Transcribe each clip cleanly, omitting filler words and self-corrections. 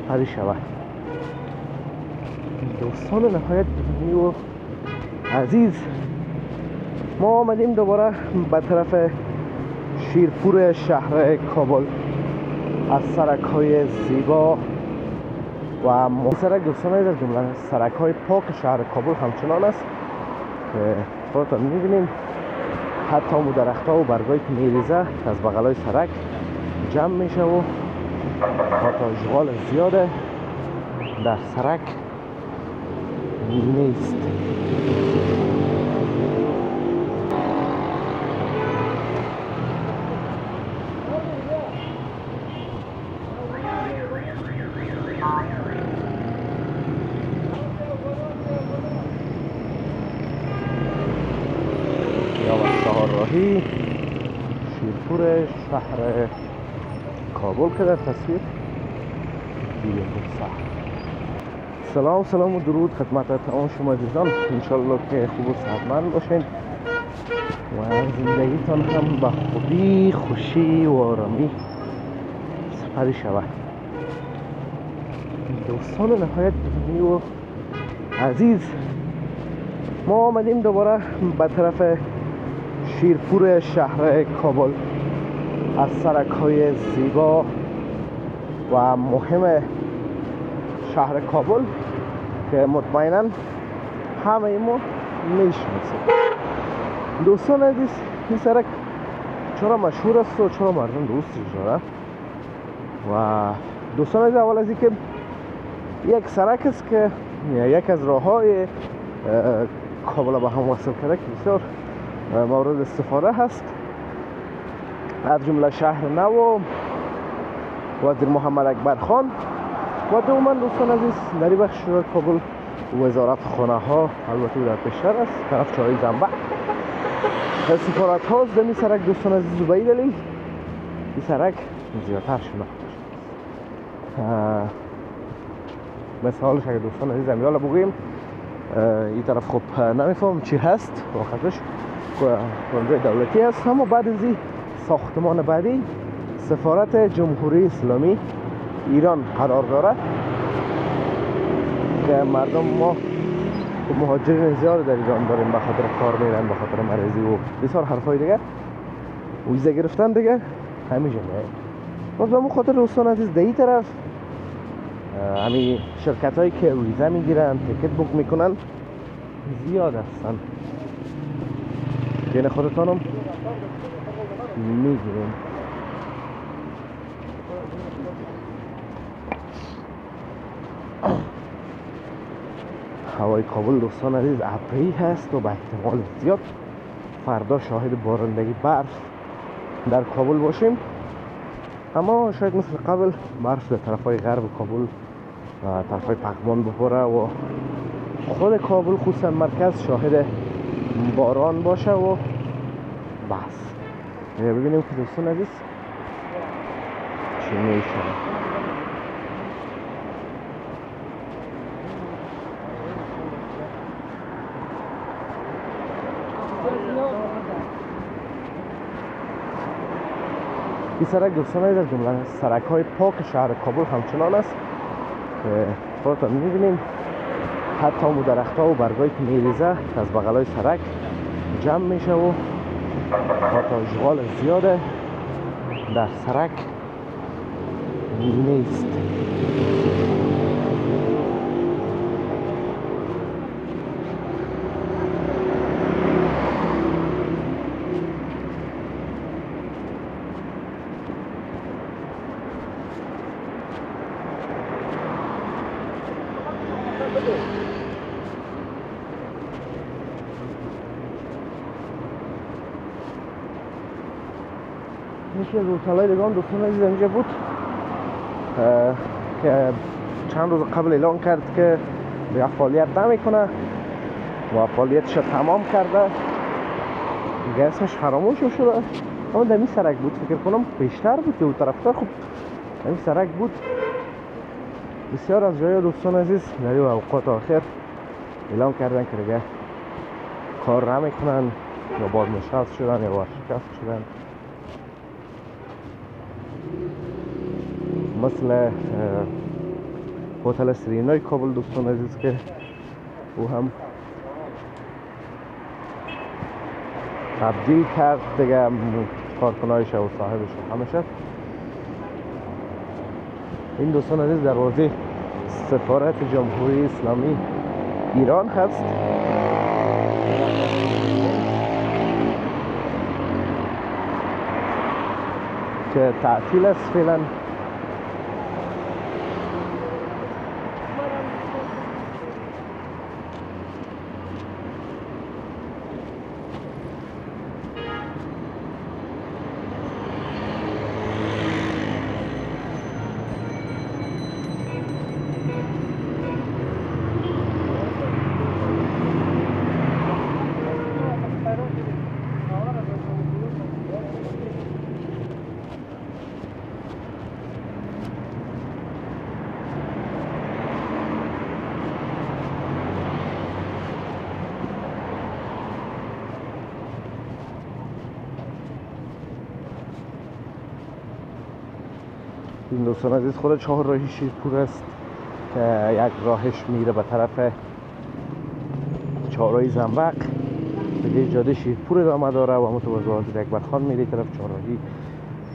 سپری شود. دوستان نهایت گرامی و عزیز، ما آمدیم دوباره به طرف شیرپور شهر کابل از سرک‌های زیبا و سرک. دوستان از جمله سرک‌های پاک شهر کابل همچنان است که خودتان می‌بینیم. حتی اون درخت‌ها و برگایی که می‌ریزه از بغلای سرک جمع میشه و حتی اشغال زیاده در سرک نیست. راهی شیرپور شهر کابل که در تصویر دیگه سلام و درود خدمت تمام شما عزیزان. انشالله که خوب و صحتمند باشین و زندگیتان هم به خوبی، خوشی و آرامی سپری شود. دوستان نهایت گرامی و عزیز، ما آمدیم دوباره به طرف شیرپور شهر کابل از سرک‌های زیبا و مهم شهر کابل که مطمئناً همه ما میشناسیم. دوستان عزیز، این سرک چرا مشهور است و چرا مردم دوستش دارن؟ و دوستان عزیز، اول از اینکه یک سرک است که یک از راه‌های کابل به هم وصل کرده که بسیار مورد استفاده هست. از جمله شهر نو وزیر محمد اکبر خان و دوما دوستان عزیز در این بخش کابل وزارت خانه ها البته در پیشتر است، طرف چای زنبق سفارت هاست. در این سرک دوستان عزیز به این دلیل این سرک زیادتر شناخته شده. مثالش اگر دوستان عزیز امیال بگوییم، این طرف خب نمیفهم چی هست واقعتش کنجای دولتی است، اما بعد از این ساختمان بعدی سفارت جمهوری اسلامی ایران قرار داره که مردم ما مهاجرین زیاد در ایران داریم، به خاطر کار میرن، به خاطر مریضی و بسیار حرفای دیگه ویزا گرفتن دیگه همیشه میاد. باز به اون خاطر دوستان عزیز در این طرف همین شرکت هایی که ویزا میگیرن، تیکت بوک میکنن زیاد هستن. بین خودتانم میگیریم. هوای کابل دوستان عزیز ابری هست و به احتمال زیاد فردا شاهد بارندگی برف در کابل باشیم، اما شاید مثل قبل برف در طرفای غرب کابل و طرفای پغمان بخوره و خود کابل خصوصا مرکز شاهد باران باشه و بس. ببینیم که دوستان عزیز چی میشه. این سرک دوستان عزیز از جمله سرک‌های پاک شهر کابل همچنان است که خودتان می‌بینیم. حتی اون درخت‌ها و برگایی که می‌ریزه از بغلای سرک جمع میشه و حتی اشغال زیاده در سرک نیست. میشه روزهای دیگه دوستان عزیز اینجا بود که چند روز قبل اعلان کرد که دیگه فعالیت نمیکنه و فعالیتش تمام کرده دیگه، اسمش فراموش شده. اما در این سرک بود، فکر کنم بیشتر بود که اون طرفتر خب این سرک بود. بسیار از جای دوستان عزیز در این اوقات آخر اعلان کردن که دیگه کار نمیکنن یا بازنشست شدن یا ورشکست شدن، مثل هتل سرینای کابل دوستان عزیز که او هم تبدیل کرد دیگه کارکنایش و صاحبش همه شد. این دوستان عزیز دروازه سفارت جمهوری اسلامی ایران هست که تعطیل است فعلا. این دوستان عزیز خود چهارراهی شیرپور است که یک راهش میره به طرف چهارراهی زنبق، دیگه جاده شیرپور ادامه داره و متوازی اکبر خان میره طرف چهارراهی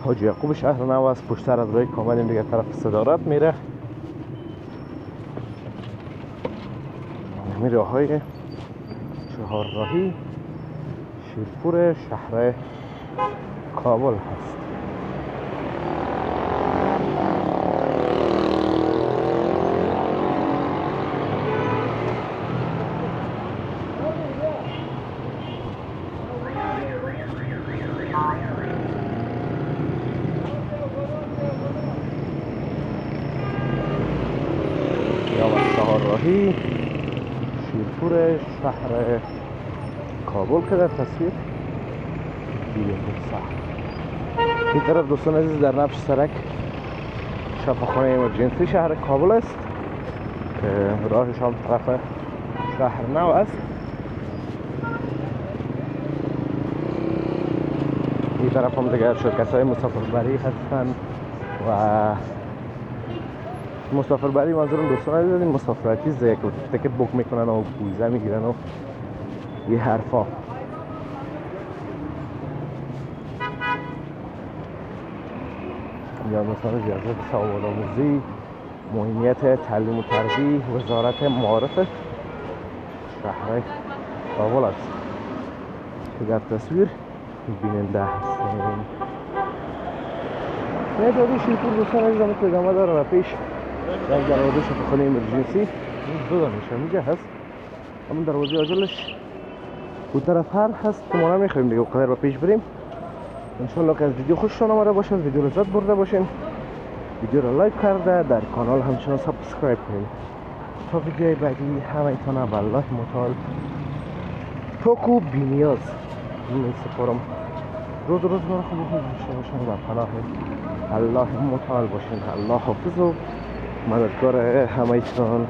حاجی یعقوب شهر نو است. پشت سر از راه کامل این دیگه طرف صدارت میره. همین راه های چهارراهی شیرپور شهر کابل هست. چهارراهی شیرپور شهر کابل که در تصویر دیگه این طرف دوستان عزیز در نفش سرک شفاخانه امرجنسی شهر کابل است که راهش هم طرف شهر نو است. این طرف هم دیگر شرکت های مسافربری هستند و مسافربری منظورم دوستان عزیز این مسافرتی زیه که تکت بوک میکنن و ویزا میگیرن و یه حرفا. یا مثلا ریاضت سواد آموزی، مهمیت تعلیم و تربیت، وزارت معارف شهر کابل است که در تصویر بیننده هستیم. نه جاده شیرپور دوستان عزیز هم ادامه داره و پیش یک دروازه شفاخانه امرجنسی این دو دانش اینجا هست. همون دروازه عاجلش اون طرف هر هست که ما نمیخوایم دیگه قدر و پیش بریم. انشالله که از ویدیو خوشتون آمده باشه، از ویدیو لذت برده باشین، ویدیو رو لایک کرده در کانال همچنان سابسکرایب کنید تا ویدیوی بعدی همه والله متعال توکو بینیاز این سپارم. روزگار خوب داشته باشین و پناه الله متعال باشین. الله حافظ و مددگار همه تان.